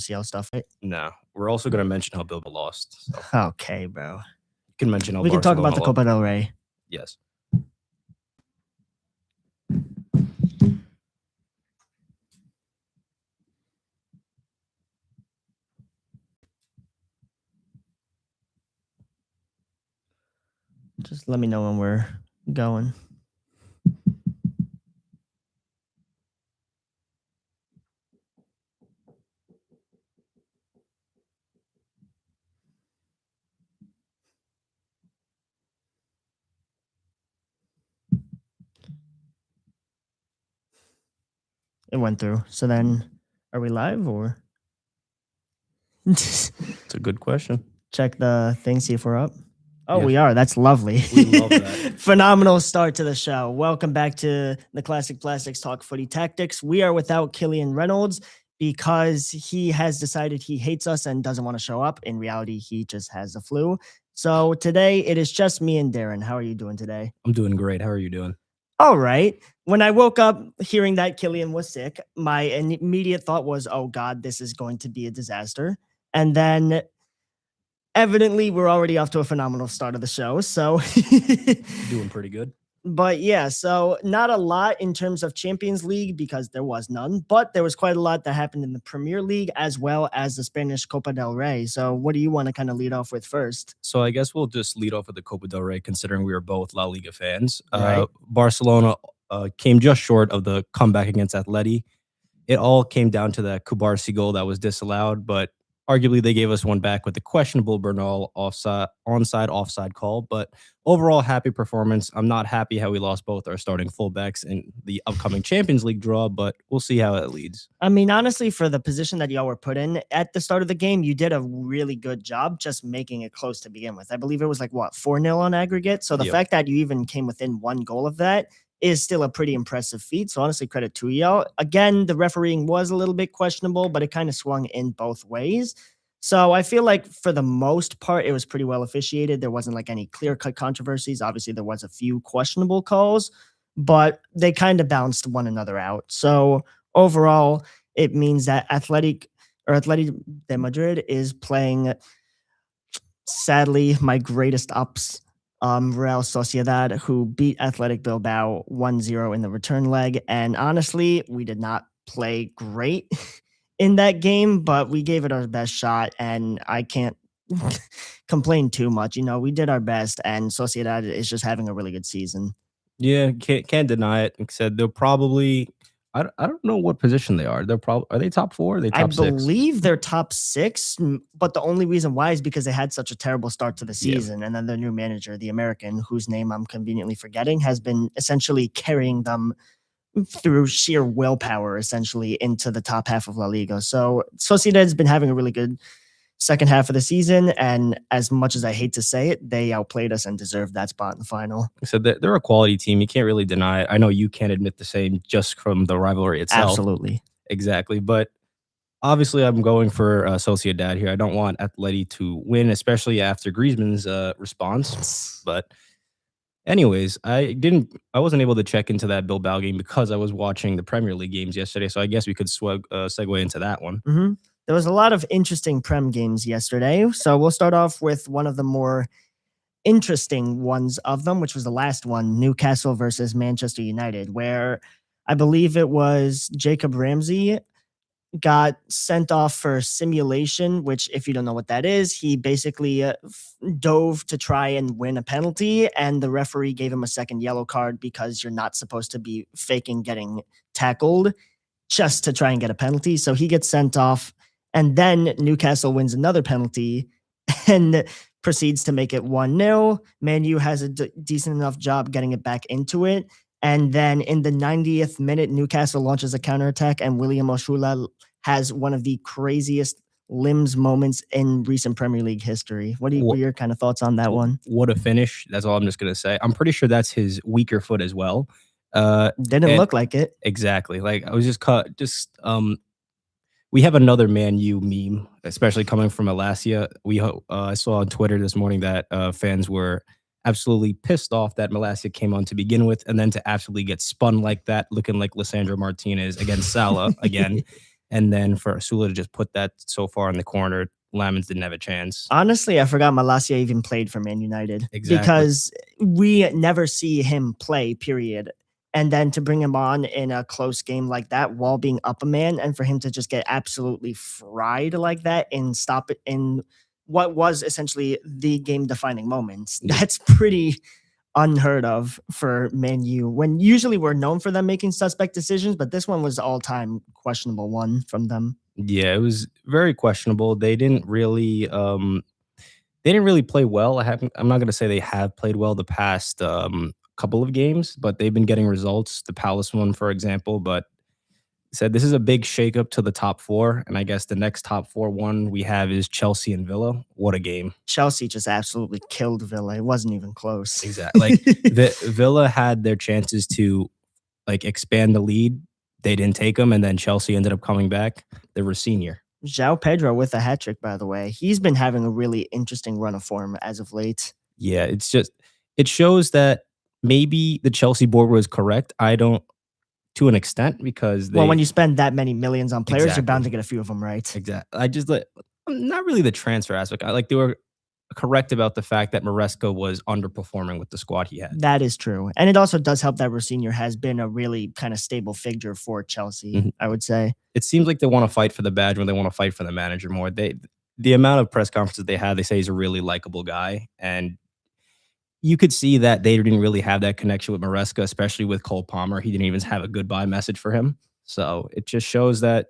CL stuff, right? No, we're also going to mention how Bilbao lost. So Okay, bro. you can mention how We can talk Barcelona about the lost. Copa del Rey. Yes. Just let me know when we're going. It went through. So then, are we live or? It's a good question. Check the thing, see if we're up. Oh, Yeah. we are. That's lovely. We love that. Phenomenal start to the show. Welcome back to the Classic Plastics Talk Footy Tactics. We are without Killian Reynolds because he has decided he hates us and doesn't want to show up. In reality, he just has the flu. So today it is just me and Darren. How are you doing today? I'm doing great. How are you doing? All right. When I woke up hearing that Killian was sick, my immediate thought was, oh God, this is going to be a disaster. And then evidently we're already off to a phenomenal start of the show. So Doing pretty good. But yeah, so not a lot in terms of Champions League because there was none, but there was quite a lot that happened in the Premier League as well as the Spanish Copa del Rey. So what do you want to kind of lead off with first? So I guess we'll just lead off with the Copa del Rey, considering we are both La Liga fans. Right. Barcelona came just short of the comeback against Atleti. It all came down to that Kubarsi goal that was disallowed, but arguably they gave us one back with the questionable Bernal onside-offside call. But overall, happy performance. I'm not happy how we lost both our starting fullbacks in the upcoming Champions League draw, but we'll see how it leads. I mean, honestly, for the position that y'all were put in at the start of the game, you did a really good job just making it close to begin with. I believe it was like, what, 4-0 on aggregate? So the Yep. fact that you even came within one goal of that is still a pretty impressive feat. So honestly, credit to y'all. Again, the refereeing was a little bit questionable, but it kind of swung in both ways. So I feel like for the most part, it was pretty well officiated. There wasn't like any clear-cut controversies. Obviously, there was a few questionable calls, but they kind of balanced one another out. So overall, it means that Athletic de Madrid is playing, sadly, my greatest ups, Real Sociedad, who beat Athletic Bilbao 1-0 in the return leg. And honestly, we did not play great in that game, but we gave it our best shot, and I can't complain too much. You know, we did our best, and Sociedad is just having a really good season. Yeah, can't deny it. Like I said, they'll probably I don't know what position they are. Are they top 4? Are they top 6? I believe they're top 6, but the only reason why is because they had such a terrible start to the season. And then their new manager, the American, whose name I'm conveniently forgetting, has been essentially carrying them through sheer willpower, essentially, into the top half of La Liga. So Sociedad has been having a really good second half of the season, and as much as I hate to say it, they outplayed us and deserved that spot in the final. So they're a quality team. You can't really deny it. I know you can't admit the same just from the rivalry itself. Absolutely. Exactly. But obviously, I'm going for Sociedad here. I don't want Atleti to win, especially after Griezmann's response. But anyways, I wasn't able to check into that Bilbao game because I was watching the Premier League games yesterday. So I guess we could segue into that one. Mm-hmm. There was a lot of interesting Prem games yesterday. So we'll start off with one of the more interesting ones of them, which was the last one, Newcastle versus Manchester United, where I believe it was Jacob Ramsey got sent off for simulation, which, if you don't know what that is, he basically dove to try and win a penalty, and the referee gave him a second yellow card because you're not supposed to be faking getting tackled just to try and get a penalty. So he gets sent off, and then Newcastle wins another penalty and proceeds to make it 1-0. Man U has a decent enough job getting it back into it. And then in the 90th minute, Newcastle launches a counterattack, and William Oshula has one of the craziest limbs moments in recent Premier League history. What are your kind of thoughts on that one? What a finish. That's all I'm just going to say. I'm pretty sure that's his weaker foot as well. Didn't look like it. Exactly. Like I was we have another Man U meme, especially coming from Malacia. I saw on Twitter this morning that fans were absolutely pissed off that Malacia came on to begin with, and then to absolutely get spun like that, looking like Lisandro Martinez against Salah again. And then for Sula to just put that so far in the corner, Lamens didn't have a chance. Honestly, I forgot Malacia even played for Man United Exactly. because we never see him play, period. And then to bring him on in a close game like that while being up a man and for him to just get absolutely fried like that and stop it in what was essentially the game defining moments. Yeah. That's pretty unheard of for Man U when usually we're known for them making suspect decisions, but this one was all time questionable one from them. Yeah, it was very questionable. They didn't really play well. I'm not gonna say they have played well the past couple of games, but they've been getting results. The Palace one, for example, but said this is a big shakeup to the top four, and I guess the next top four one we have is Chelsea and Villa. What a game! Chelsea just absolutely killed Villa. It wasn't even close. Exactly. Like Villa had their chances to like expand the lead. They didn't take them, and then Chelsea ended up coming back. They were senior. João Pedro with a hat trick, by the way. He's been having a really interesting run of form as of late. Yeah, it shows that maybe the Chelsea board was correct. I don't to an extent because Well, when you spend that many millions on players, you're bound Exactly. to get a few of them right. exactly. I just like not really the transfer aspect. I like they were correct about the fact that Maresca was underperforming with the squad he had. That is true. And it also does help that Rosinha has been a really kind of stable figure for Chelsea, Mhm. I would say. It seems like they want to fight for the badge when they want to fight for the manager more. The amount of press conferences they had, they say he's a really likable guy, and you could see that they didn't really have that connection with Maresca, especially with Cole Palmer. He didn't even have a goodbye message for him. So it just shows that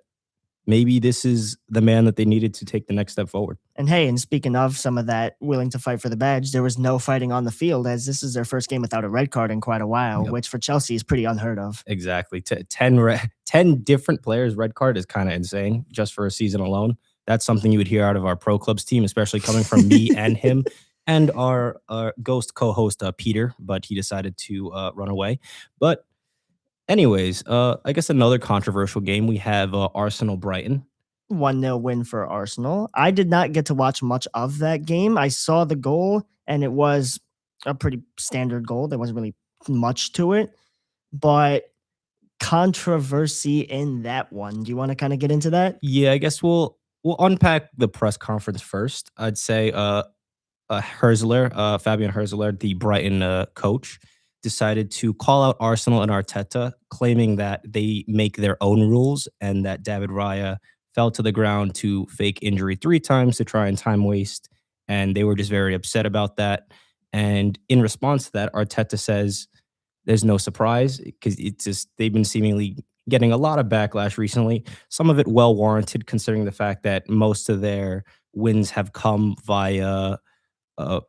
maybe this is the man that they needed to take the next step forward. And hey, and speaking of some of that willing to fight for the badge, there was no fighting on the field as this is their first game without a red card in quite a while, Yep. which for Chelsea is pretty unheard of. Exactly. 10 different players red card is kind of insane just for a season alone. That's something you would hear out of our pro clubs team, especially coming from me and him and our ghost co-host Peter, but he decided to run away. But anyways, I guess another controversial game we have Arsenal Brighton. 1-0 win for Arsenal. I did not get to watch much of that game. I saw the goal and it was a pretty standard goal. There wasn't really much to it, but controversy in that one. Do you want to kind of get into that? Yeah, I guess we'll unpack the press conference first. I'd say Fabian Herzler, the Brighton coach, decided to call out Arsenal and Arteta, claiming that they make their own rules and that David Raya fell to the ground to fake injury 3 times to try and time waste. And they were just very upset about that. And in response to that, Arteta says there's no surprise because it's just they've been seemingly getting a lot of backlash recently. Some of it well warranted, considering the fact that most of their wins have come via a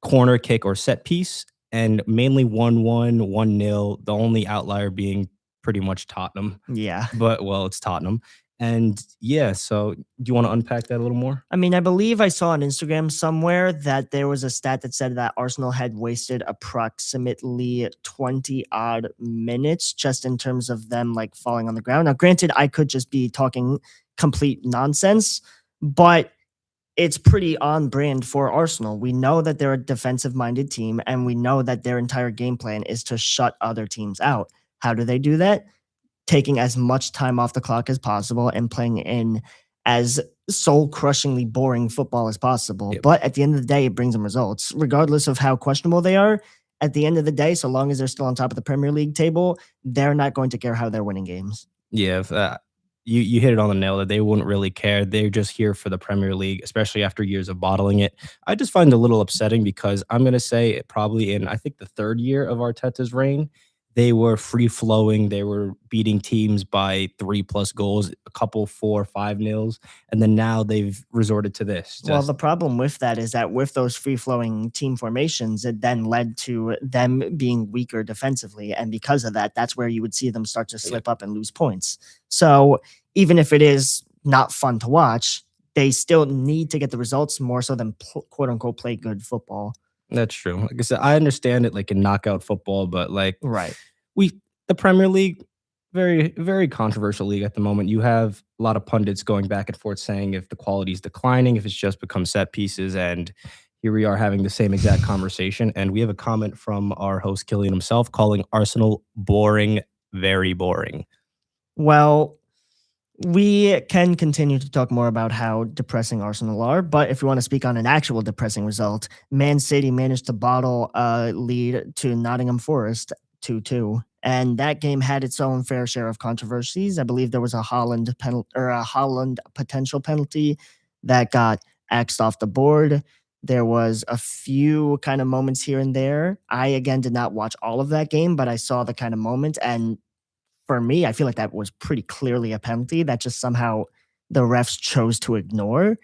corner kick or set piece, and mainly 1-1, 1-0. The only outlier being pretty much Tottenham. Yeah. But well, it's Tottenham. And yeah, so do you want to unpack that a little more? I mean, I believe I saw on Instagram somewhere that there was a stat that said that Arsenal had wasted approximately 20 odd minutes just in terms of them like falling on the ground. Now, granted, I could just be talking complete nonsense, but it's pretty on brand for Arsenal. We know that they're a defensive minded team, and we know that their entire game plan is to shut other teams out. How do they do that? Taking as much time off the clock as possible and playing in as soul crushingly boring football as possible. Yep. But at the end of the day, it brings them results, regardless of how questionable they are. At the end of the day, so long as they're still on top of the Premier League table, they're not going to care how they're winning games. Yeah, you hit it on the nail that they wouldn't really care. They're just here for the Premier League, especially after years of bottling it. I just find it a little upsetting because I'm going to say probably in, I think, the 3rd year of Arteta's reign, they were free flowing. They were beating teams by 3+ goals, a couple 4-5-0s, and then now they've resorted to this. Well, the problem with that is that with those free flowing team formations, it then led to them being weaker defensively. And because of that, that's where you would see them start to slip up and lose points. So even if it is not fun to watch, they still need to get the results more so than quote unquote play good football. That's true. Like I said, I understand it like in knockout football, but like Right. the Premier League, very, very controversial league at the moment. You have a lot of pundits going back and forth saying if the quality is declining, if it's just become set pieces, and here we are having the same exact conversation. And we have a comment from our host Killian himself calling Arsenal boring, very boring. Well, We can continue to talk more about how depressing Arsenal are, but if you want to speak on an actual depressing result, Man City managed to bottle a lead to Nottingham Forest 2-2. And that game had its own fair share of controversies. I believe there was a Holland penalty or a Holland potential penalty that got axed off the board. There was a few kind of moments here and there. I again did not watch all of that game, but I saw the kind of moment, and for me, I feel like that was pretty clearly a penalty that just somehow the refs chose to ignore.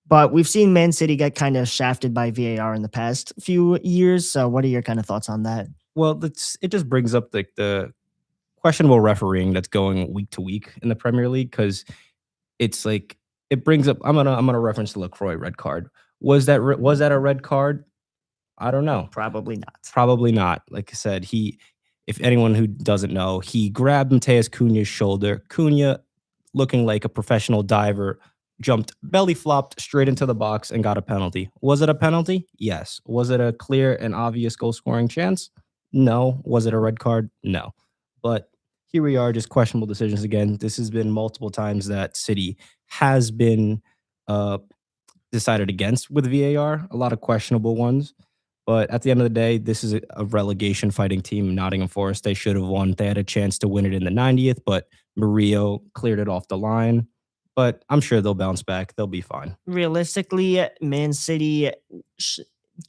But we've seen Man City get kind of shafted by VAR in the past few years. So, what are your kind of thoughts on that? Well, it just brings up the questionable refereeing that's going week to week in the Premier League because it's like it brings up. I'm gonna reference the Lacroix red card. Was that a red card? I don't know. Probably not. Probably not. Like I said, if anyone who doesn't know, he grabbed Mateus Cunha's shoulder. Cunha, looking like a professional diver, jumped belly flopped straight into the box and got a penalty. Was it a penalty? Yes. Was it a clear and obvious goal scoring chance? No. Was it a red card? No. But here we are, just questionable decisions again. This has been multiple times that City has been uh, decided against with VAR, a lot of questionable ones. But at the end of the day, this is a relegation fighting team, Nottingham Forest. They should have won. They had a chance to win it in the 90th, but Murillo cleared it off the line. But I'm sure they'll bounce back. They'll be fine. Realistically, Man City sh-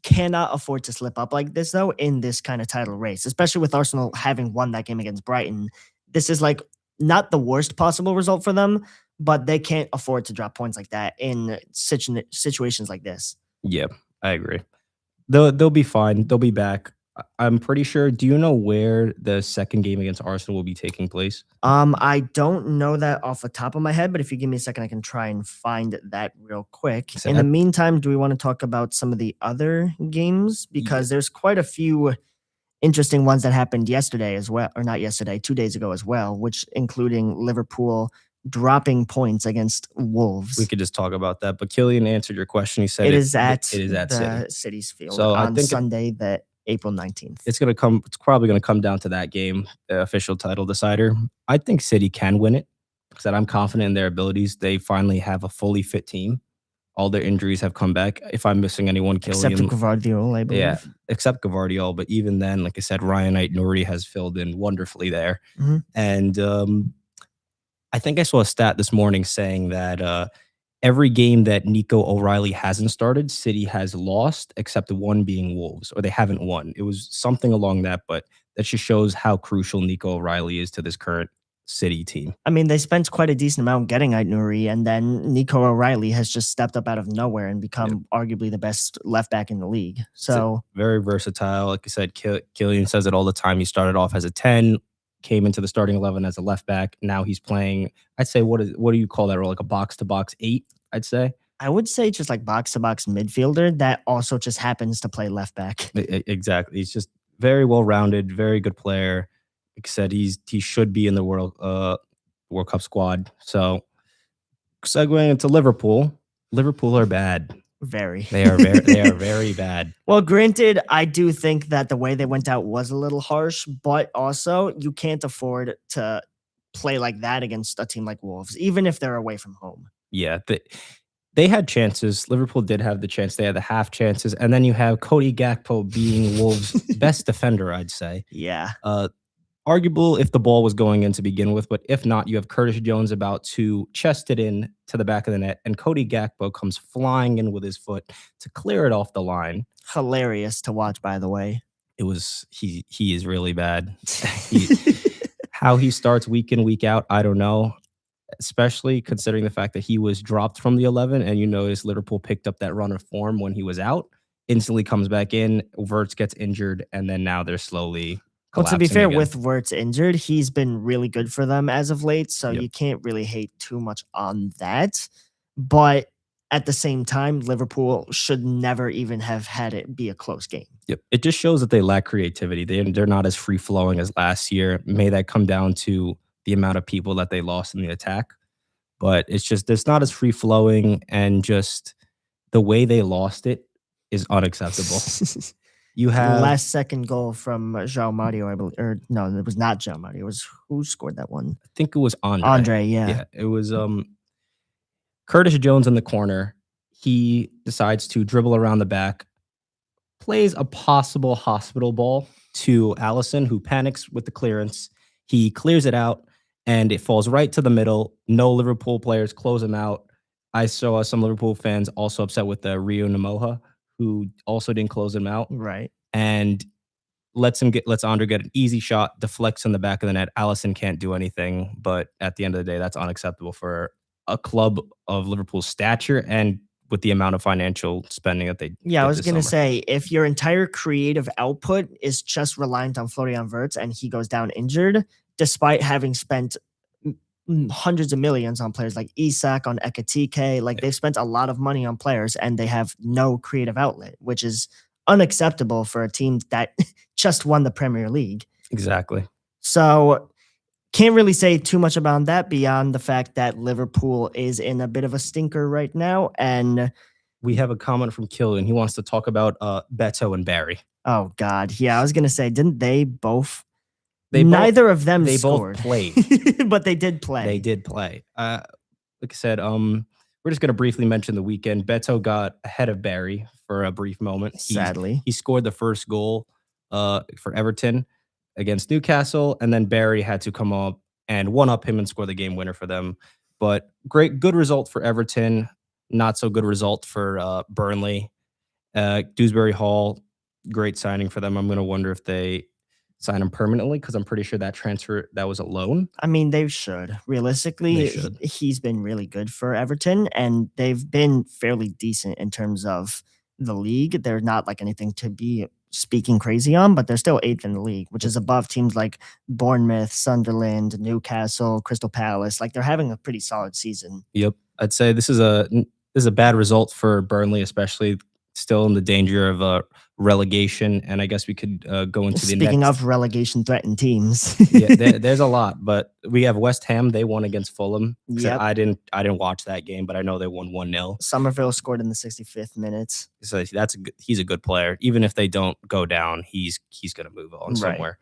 cannot afford to slip up like this, though, in this kind of title race, especially with Arsenal having won that game against Brighton. This is like not the worst possible result for them, but they can't afford to drop points like that in situations like this. Yeah, I agree. They'll be fine. They'll be back. I'm pretty sure. Do you know where the second game against Arsenal will be taking place? I don't know that off the top of my head, but if you give me a second, I can try and find that real quick. So In the at- meantime, do we want to talk about some of the other games? Because there's quite a few interesting ones that happened yesterday as well, or not yesterday, 2 days ago as well, which including Liverpool dropping points against Wolves. We could just talk about that. But Killian answered your question. He said It is at City. City's field So I on think Sunday, the April 19th. It's probably gonna come down to that game, the official title decider. I think City can win it. Because I'm confident in their abilities. They finally have a fully fit team. All their injuries have come back. If I'm missing anyone, Except Killian, Gvardiol, I believe. yeah, except Gavardiol. But even then, like I said, Ryan Knight-Nouri has filled in wonderfully there. Mhm. And I think I saw a stat this morning saying that every game that Nico O'Reilly hasn't started, City has lost, except one being Wolves, or they haven't won. It was something along that, but that just shows how crucial Nico O'Reilly is to this current City team. I mean, they spent quite a decent amount getting Ait-Nouri, and then Nico O'Reilly has just stepped up out of nowhere and become arguably the best left back in the league. So Very versatile. Like I said, Killian says it all the time. He started off as a 10, came into the starting 11 as a left back. Now he's playing, I'd say, what do you call that role? Like a box to box 8, I'd say. I would say just like box to box midfielder that also just happens to play left back. Exactly. He's just very well rounded, very good player. Like I said, he should be in the World Cup squad. So segueing into Liverpool. Liverpool are bad. Very. They are very bad. Well, granted, I do think that the way they went out was a little harsh, but also you can't afford to play like that against a team like Wolves, even if they're away from home. Yeah, they had chances. Liverpool did have the chance. They had the half chances, and then you have Cody Gakpo being Wolves' best defender, I'd say. Yeah. Arguable if the ball was going in to begin with, but if not, you have Curtis Jones about to chest it in to the back of the net, and Cody Gakpo comes flying in with his foot to clear it off the line. Hilarious to watch, by the way. It was he is really bad. How he starts week in, week out, I don't know. Especially considering the fact that he was dropped from the 11, and you notice Liverpool picked up that run of form when he was out, instantly comes back in, Wirtz gets injured, and then now they're slowly Well, to be collapsing fair, again. with Wirtz injured, he's been really good for them as of late, so Yep. you can't really hate too much on that. But at the same time, Liverpool should never even have had it be a close game. Yep. It just shows that they lack creativity. They're not as free flowing as last year. May that come down to the amount of people that they lost in the attack. But it's not as free flowing, and just the way they lost it is unacceptable. You have, Last second goal from João Mario, I believe. Or no, it was not João Mario. It was who scored that one? I think it was Andre. Andre, yeah. Yeah, it was Curtis Jones in the corner. He decides to dribble around the back, plays a possible hospital ball to Allison, who panics with the clearance. He clears it out, and it falls right to the middle. No Liverpool players close him out. I saw some Liverpool fans also upset with the Rio Namoha, who also didn't close him out, Right. and lets Andre get an easy shot, deflects in the back of the net. Allison can't do anything, but at the end of the day, that's unacceptable for a club of Liverpool's stature and with the amount of financial spending that they Yeah, I did was this going to summer. say, if your entire creative output is just reliant on Florian Wirtz and he goes down injured, despite having spent hundreds of millions on players like Isak, on Ekatike, like they've spent a lot of money on players and they have no creative outlet, which is unacceptable for a team that just won the Premier League. Exactly. So can't really say too much about that beyond the fact that Liverpool is in a bit of a stinker right now. And We have a comment from Killian. He wants to talk about Beto and Barry. oh God, yeah, I was gonna say, didn't they both? They both- Neither of them they both scored. played. But they did play. They did play. Like I said, we're just going to briefly mention the weekend. Beto got ahead of Barry for a brief moment. Sadly. He scored the first goal for Everton against Newcastle, and then Barry had to come up and one-up him and score the game winner for them. But good result for Everton. Not so good result for Burnley. Dewsbury Hall, great signing for them. I'm going to wonder if they sign him permanently because I'm pretty sure that transfer, that was a loan. I mean, they should. Realistically, They should. He's been really good for Everton, and they've been fairly decent in terms of the league. They're not like anything to be speaking crazy on, but they're still 8th in the league, which is above teams like Bournemouth, Sunderland, Newcastle, Crystal Palace. Like they're having a pretty solid season. Yep. I'd say this is a bad result for Burnley, especially still in the danger of relegation. And I guess we could go into the Speaking next. of relegation threatened teams. Yeah, there's a lot, but we have West Ham. They won against Fulham. Yep. I didn't watch that game, but I know they won 1-0. Somerville scored in the 65th minute. So he's a good player. Even if they don't go down, he's going to move on Right. somewhere.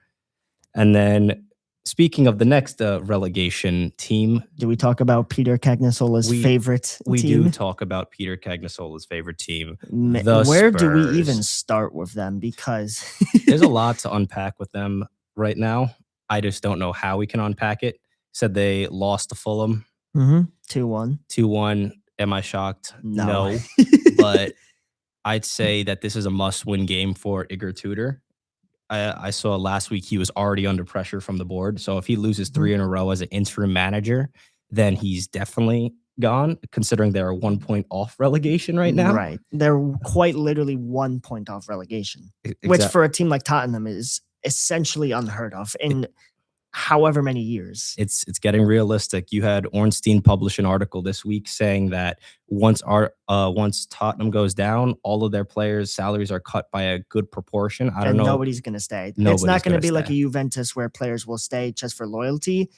And then speaking of the next relegation team, Do we talk about Peter Cagnisola's favorite we team? do talk about Peter Cagnisola's favorite team. Where do we even Spurs. start with them? Because There's a lot to unpack with them right now. I just don't know how we can unpack it. Said they lost to Fulham 2-1. 2-1. Am I shocked? No. But I'd say that this is a must-win game for Igor Tudor. I saw last week he was already under pressure from the board. So if he loses 3 in a row as an interim manager, then he's definitely gone, considering they're 1 point off relegation right now. Right. They're quite literally 1 point off relegation, which for a team like Tottenham is essentially unheard of in however many years. It's getting realistic. You had Ornstein publish an article this week saying that once Tottenham goes down, all of their players' salaries are cut by a good proportion. I don't know. Nobody's going to stay. It's Nobody's not going to gonna be like stay. a Juventus where players will stay just for loyalty.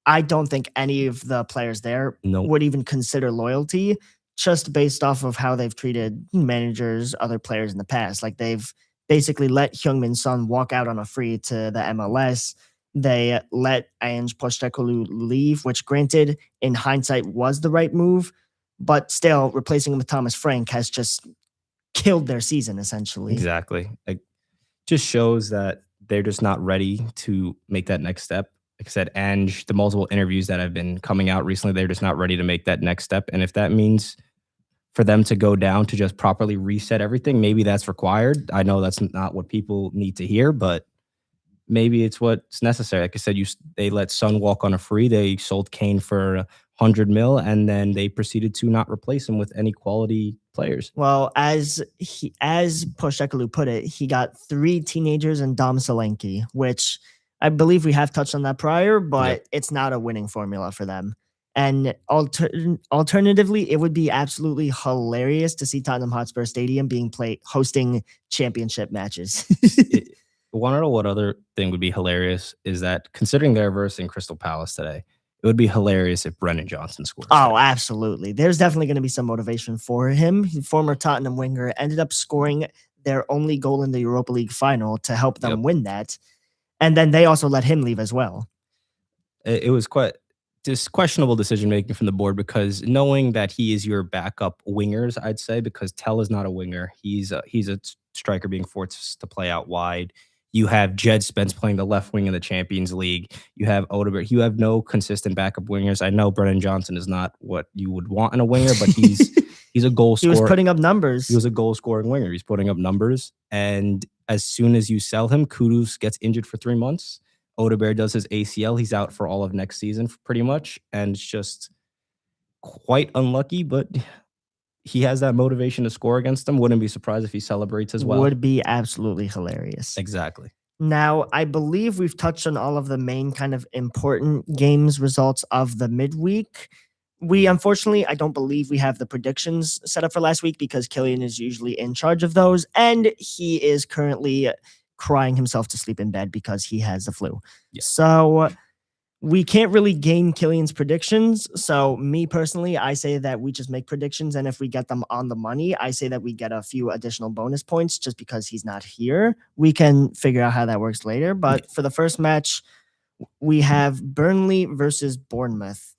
I don't think any of the players there Nope. would even consider loyalty just based off of how they've treated managers, other players in the past. Like they've basically let Heung-min Son walk out on a free to the MLS. They let Ange Postecoglou leave, which granted, in hindsight, was the right move, but still replacing him with Thomas Frank has just killed their season, essentially. Exactly. It just shows that they're just not ready to make that next step. Like I said, Ange, the multiple interviews that have been coming out recently, they're just not ready to make that next step. And if that means for them to go down to just properly reset everything, maybe that's required. I know that's not what people need to hear, but maybe it's what's necessary. Like I said, they let Son walk on a free. They sold Kane for 100 mil, and then they proceeded to not replace him with any quality players. Well, as Postecoglou put it, he got 3 teenagers and Dom Solanke, which I believe we have touched on that prior, but it's not a winning formula for them. And alternatively, it would be absolutely hilarious to see Tottenham Hotspur Stadium hosting championship matches. Want to know what other thing would be hilarious is that considering they're versing Crystal Palace today, it would be hilarious if Brennan Johnson scores. Oh, absolutely. There's definitely going to be some motivation for him. Former Tottenham winger ended up scoring their only goal in the Europa League final to help them Yep. win that. And then they also let him leave as well. It was quite just questionable decision making from the board because knowing that he is your backup wingers, I'd say, because Tell is not a winger. He's a striker being forced to play out wide. You have Jed Spence playing the left wing in the Champions League. You have Odegaard. You have no consistent backup wingers. I know Brennan Johnson is not what you would want in a winger, but he's a goal He scorer. was putting up numbers. He was a goal scoring winger. He's putting up numbers. And as soon as you sell him, Kudus gets injured for 3 months. Odegaard does his ACL. He's out for all of next season, pretty much. And it's just quite unlucky, but he has that motivation to score against them. Wouldn't be surprised if he celebrates as well. Would be absolutely hilarious. Exactly. Now, I believe we've touched on all of the main kind of important games results of the midweek. Unfortunately, I don't believe we have the predictions set up for last week because Killian is usually in charge of those, and he is currently crying himself to sleep in bed because he has the flu. Yeah. So we can't really gain Killian's predictions. So me personally, I say that we just make predictions, and if we get them on the money, I say that we get a few additional bonus points just because he's not here. We can figure out how that works later. But for the first match, we have Burnley versus Bournemouth.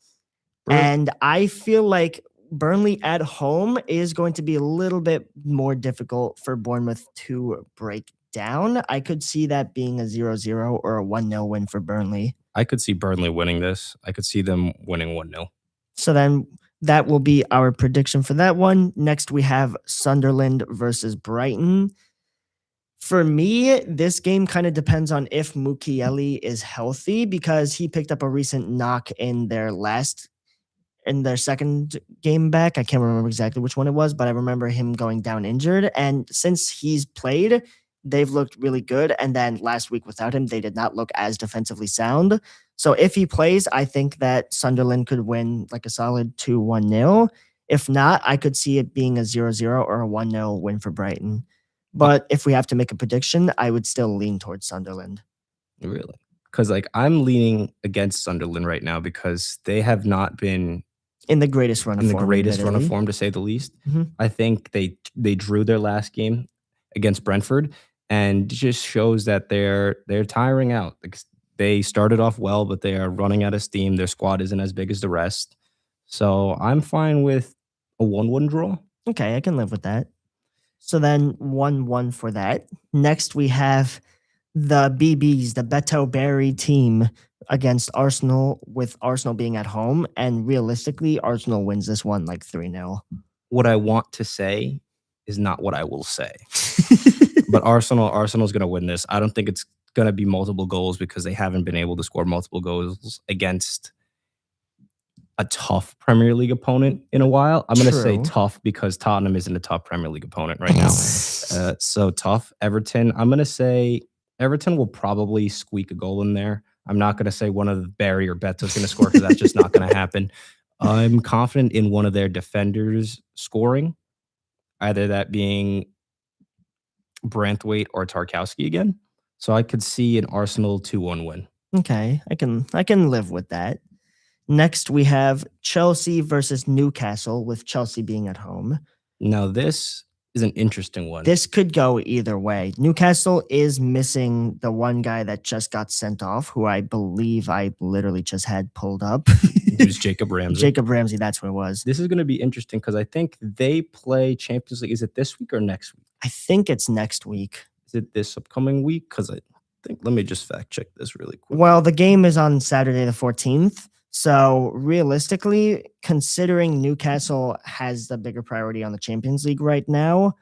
And I feel like Burnley at home is going to be a little bit more difficult for Bournemouth to break down. I could see that being a 0-0 or a 1-0 win for Burnley. I could see Burnley winning this. I could see them winning 1-0. So then that will be our prediction for that one. Next, we have Sunderland versus Brighton. For me, this game kind of depends on if Mukiele is healthy because he picked up a recent knock in their second game back. I can't remember exactly which one it was, but I remember him going down injured. And since he's played, they've looked really good. And then last week without him, they did not look as defensively sound. So if he plays, I think that Sunderland could win like a solid 2-1-0. If not, I could see it being a 0-0 or a 1-0 win for Brighton. But if we have to make a prediction, I would still lean towards Sunderland. Really? Because I'm leaning against Sunderland right now because they have not been in the greatest run of form. Run of form, to say the least. Mm-hmm. I think they drew their last game against Brentford, and it just shows that they're tiring out. They started off well, but they are running out of steam. Their squad isn't as big as the rest. So I'm fine with a 1-1 draw. Okay, I can live with that. So then 1-1 for that. Next, we have the BBs, the Beto Berry team, against Arsenal, with Arsenal being at home. And realistically, Arsenal wins this one like 3-0. What I want to say is not what I will say. But Arsenal's going to win this. I don't think it's going to be multiple goals because they haven't been able to score multiple goals against a tough Premier League opponent in a while. I'm going to say tough because Tottenham isn't a tough Premier League opponent right now. So tough. Everton, I'm going to say Everton will probably squeak a goal in there. I'm not going to say one of the Barry or Beto's going to score because that's just not going to happen. I'm confident in one of their defenders scoring, either that being Branthwaite or Tarkowski again. So I could see an Arsenal 2-1 win. Okay, I can live with that. Next, we have Chelsea versus Newcastle, with Chelsea being at home. Now, this is an interesting one. This could go either way. Newcastle is missing the one guy that just got sent off, who I believe I literally just had pulled up. It was Jacob Ramsey. Jacob Ramsey, that's what it was. This is going to be interesting because I think they play Champions League. Is it this week or next week? I think it's next week. Is it this upcoming week? Because I think, let me just fact check this really quick. Well, the game is on Saturday the 14th. So realistically, considering Newcastle has the bigger priority on the Champions League right now,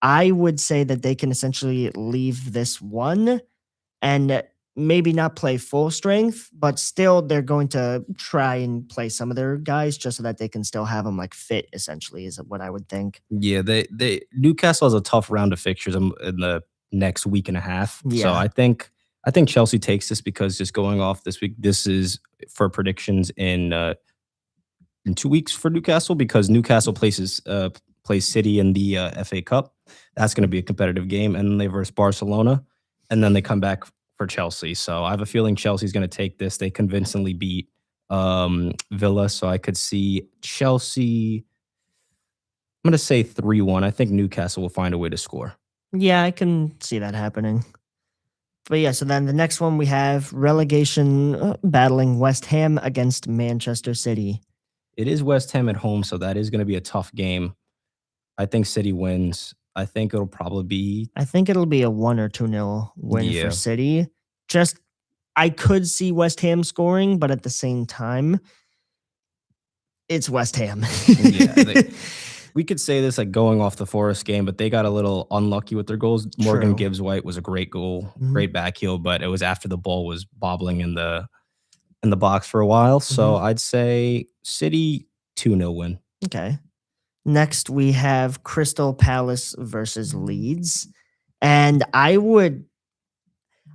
I would say that they can essentially leave this one and maybe not play full strength, but still they're going to try and play some of their guys just so that they can still have them like fit, essentially, is what I would think. Yeah, they Newcastle has a tough round of fixtures in the next week and a half. Yeah. So I think Chelsea takes this because just going off this week, this is for predictions in 2 weeks for Newcastle, because Newcastle plays City in the FA Cup. That's going to be a competitive game, and then they verse Barcelona, and then they come back for Chelsea. So I have a feeling Chelsea's going to take this. They convincingly beat Villa, so I could see Chelsea. I'm going to say 3-1. I think Newcastle will find a way to score. Yeah, I can see that happening. But yeah, so then the next one we have relegation battling West Ham against Manchester City. It is West Ham at home, so that is going to be a tough game. I think City wins. I think it'll probably be I think it'll be a 1 or 2-0 win for yeah, City. Just I could see West Ham scoring, but at the same time, it's West Ham. yeah. We could say this like going off the Forest game, but they got a little unlucky with their goals. Morgan True. Gibbs White was a great goal, Mhm, great back heel, but it was after the ball was bobbling in the box for a while. So mhm. I'd say City 2-0 win. Okay. Next, we have Crystal Palace versus Leeds. And I would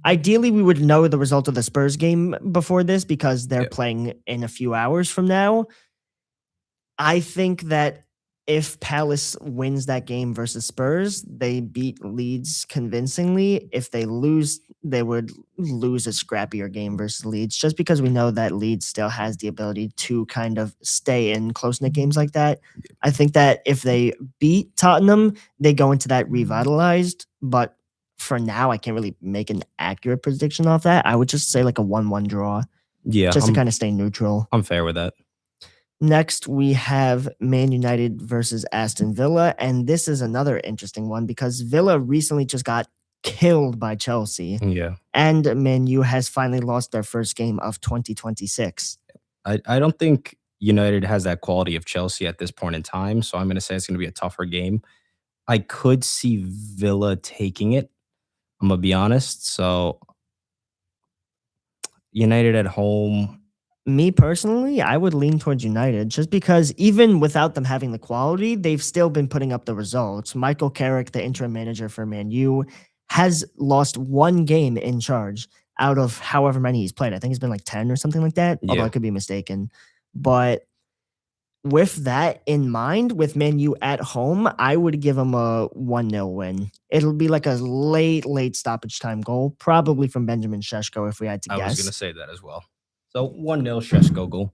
ideally we would know the result of the Spurs game before this because they're Yeah. playing in a few hours from now. I think that if Palace wins that game versus Spurs, they beat Leeds convincingly. If they lose, they would lose a scrappier game versus Leeds, just because we know that Leeds still has the ability to kind of stay in close knit games like that. I think that if they beat Tottenham, they go into that revitalized. But for now, I can't really make an accurate prediction off that. I would just say like a 1-1 draw, Yeah, just to kind of stay neutral. I'm fair with that. Next, we have Man United versus Aston Villa. And this is another interesting one because Villa recently just got killed by Chelsea. Yeah. And Man U has finally lost their first game of 2026. I don't think United has that quality of Chelsea at this point in time. So I'm going to say it's going to be a tougher game. I could see Villa taking it. I'm going to be honest. So United at home. Me personally, I would lean towards United just because even without them having the quality, they've still been putting up the results. Michael Carrick, the interim manager for Man U, has lost one game in charge out of however many he's played. I think it's been like 10 or something like that, although Yeah. I could be mistaken. But with that in mind, with Man U at home, I would give them a 1-0 win. It'll be like a late stoppage time goal, probably from Benjamin Sheshko if we had to I was going guess. to say that as well. So 1-0 Shesko goal.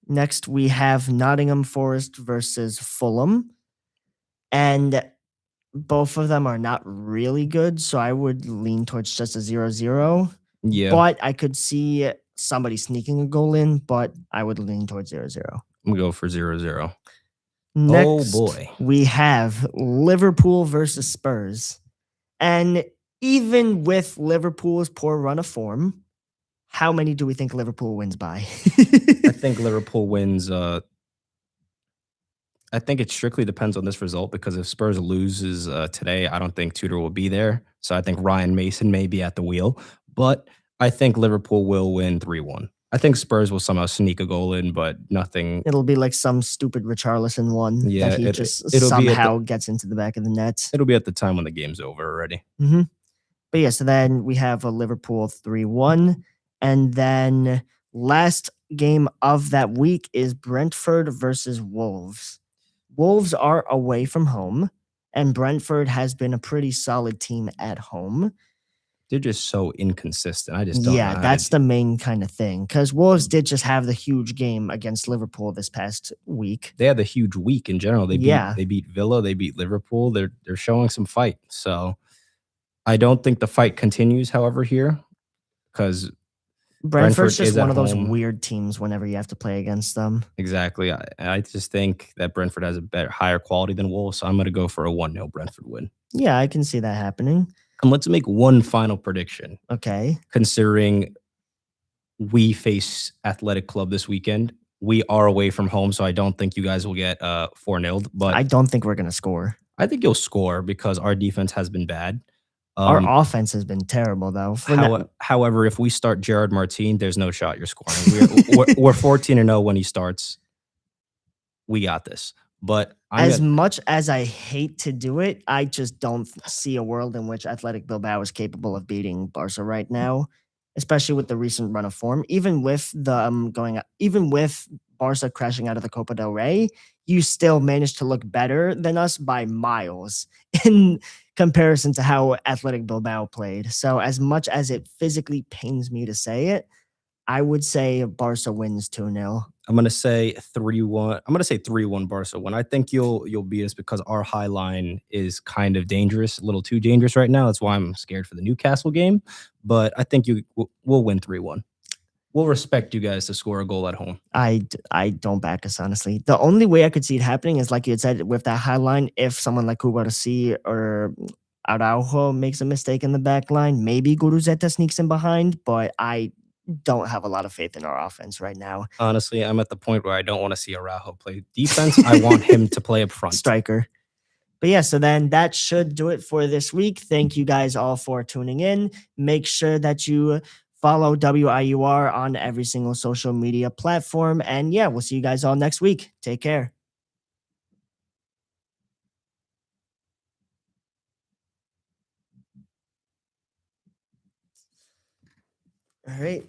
Next, we have Nottingham Forest versus Fulham. And both of them are not really good. So I would lean towards just a 0-0. Yeah. But I could see somebody sneaking a goal in, but I would lean towards 0-0. I'm going to go for 0-0. Next, boy. we have Liverpool versus Spurs. And even with Liverpool's poor run of form, how many do we think Liverpool wins by? I think Liverpool wins. I think it strictly depends on this result because if Spurs loses today, I don't think Tudor will be there. So I think Ryan Mason may be at the wheel. But I think Liverpool will win 3-1. I think Spurs will somehow sneak a goal in, but nothing. It'll be like some stupid Richarlison one Yeah, that he it'll just be at the- somehow gets into the back of the net. It'll be at the time when the game's over already. Hmm. But yeah, so then we have a Liverpool 3-1. And then last game of that week is Brentford versus Wolves. Wolves are away from home, and Brentford has been a pretty solid team at home. They're just so inconsistent. I just don't know. Yeah, how that's to, the main kind of thing. Because Wolves did just have the huge game against Liverpool this past week. they had the huge week in general. Yeah. They beat Villa, they beat Liverpool. They're showing some fight. So I don't think the fight continues, however, here because Brentford's Brentford just is at one of those home. weird teams whenever you have to play against them. Exactly. I just think that Brentford has a better, higher quality than Wolves. So I'm going to go for a 1-0 Brentford win. Yeah, I can see that happening. And let's make one final prediction. Okay. Considering we face Athletic Club this weekend, we are away from home, so I don't think you guys will get 4-0. But I don't think we're going to score. I think you'll score because our defense has been bad. Our offense has been terrible, though. However, if we start Gerard Martin, there's no shot you're scoring. We're 14-0 when he starts. We got this. But as much as I hate to do it, I just don't see a world in which Athletic Bilbao is capable of beating Barca right now, especially with the recent run of form. Even with the even with Barca crashing out of the Copa del Rey, you still managed to look better than us by miles in comparison to how Athletic Bilbao played. So as much as it physically pains me to say it, I would say Barca wins 2-0. I'm gonna say 3-1. I'm gonna say 3-1 Barca win. I think you'll beat us because our high line is kind of dangerous, a little too dangerous right now. That's why I'm scared for the Newcastle game. But I think we'll win 3-1. We'll respect you guys to score a goal at home. I don't back us, honestly. The only way I could see it happening is like you had said with that high line, if someone like Cubarsí or Araujo makes a mistake in the back line, maybe Guruzeta sneaks in behind, but I don't have a lot of faith in our offense right now. Honestly, I'm at the point where I don't want to see Araujo play defense. I want him to play up front. Striker. But yeah, so then that should do it for this week. Thank you guys all for tuning in. Make sure that you follow WIUR on every single social media platform. And yeah, we'll see you guys all next week. Take care. All right.